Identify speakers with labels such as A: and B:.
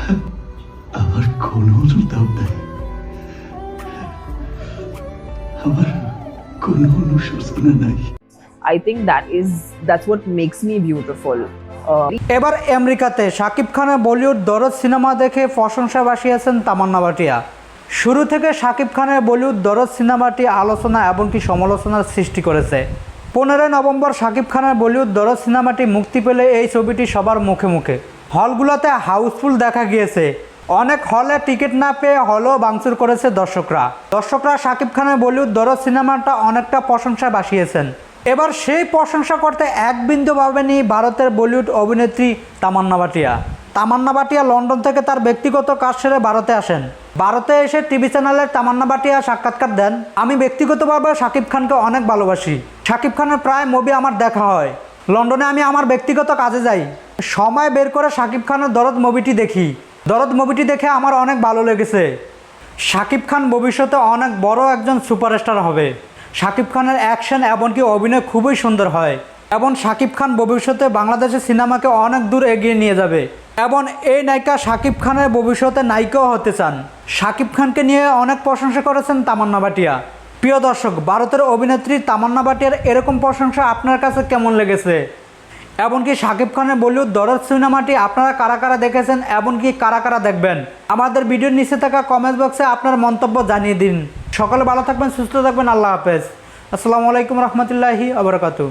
A: আমার কোনো অনুতাপ নাই, আমার কোনো অনুশোচনা নাই।
B: I think that's what makes me beautiful.
C: এবার আমেরিকাতে শাকিব খানের বলিউড দরদ সিনেমা দেখে প্রশংসা বাসিয়েছেন তামান্না ভাটিয়া। শুরু থেকে শাকিব খানের বলিউড দরদ সিনেমাটি আলোচনা এমনকি সমালোচনার সৃষ্টি করেছে। 15 নভেম্বর শাকিব খানের বলিউড দরদ সিনেমাটি মুক্তি পেলে এই ছবিটি সবার মুখে মুখে হলগুলোতে হাউসফুল দেখা গিয়েছে। অনেক হলে টিকিট না পেয়ে হলও ভাঙচুর করেছে দর্শকরা শাকিব খানের বলিউড দরদ সিনেমাটা অনেকটা প্রশংসা বাসিয়েছেন। এবার সেই প্রশংসা করতে এক বিন্দু ভাবেনি ভারতের বলিউড অভিনেত্রী তামান্না ভাটিয়া লন্ডন থেকে তার ব্যক্তিগত কাজ সেরে ভারতে আসেন। ভারতে এসে টিভি চ্যানেলের তামান্না ভাটিয়া সাক্ষাৎকার দেন। আমি ব্যক্তিগতভাবে শাকিব খানকে অনেক ভালোবাসি। শাকিব খানের প্রায় মুভি আমার দেখা হয়। লন্ডনে আমি আমার ব্যক্তিগত কাজে যাই, সময় বের করে শাকিব খানের দরদ মুভিটি দেখি। দরদ মুভিটি দেখে আমার অনেক ভালো লেগেছে। শাকিব খান ভবিষ্যতে অনেক বড় একজন সুপারস্টার হবে। শাকিব খানের অ্যাকশন এমনকি অভিনয় খুবই সুন্দর হয় এবং শাকিব খান ভবিষ্যতে বাংলাদেশের সিনেমাকে অনেক দূর এগিয়ে নিয়ে যাবে এবং এই নায়িকা শাকিব খানের ভবিষ্যতে নায়িকাও হতে চান। শাকিব খানকে নিয়ে অনেক প্রশংসা করেছেন তামান্না ভাটিয়া। প্রিয় দর্শক, ভারতের অভিনেত্রী তামান্না ভাটিয়ার এরকম প্রশংসা আপনার কাছে কেমন লেগেছে? এমনকি শাকিব খানের বলিউড দরদ সিনেমাটি আপনারা কারা কারা দেখেছেন এমনকি কারা কারা দেখবেন, আমাদের ভিডিওর নিচে থাকা কমেন্ট বক্সে আপনার মন্তব্য জানিয়ে দিন। সকলে ভালো থাকবেন, সুস্থ থাকবেন। আল্লাহ হাফেজ। আসসালামু আলাইকুম রহমতুল্লাহি ওয়া বারাকাতুহু।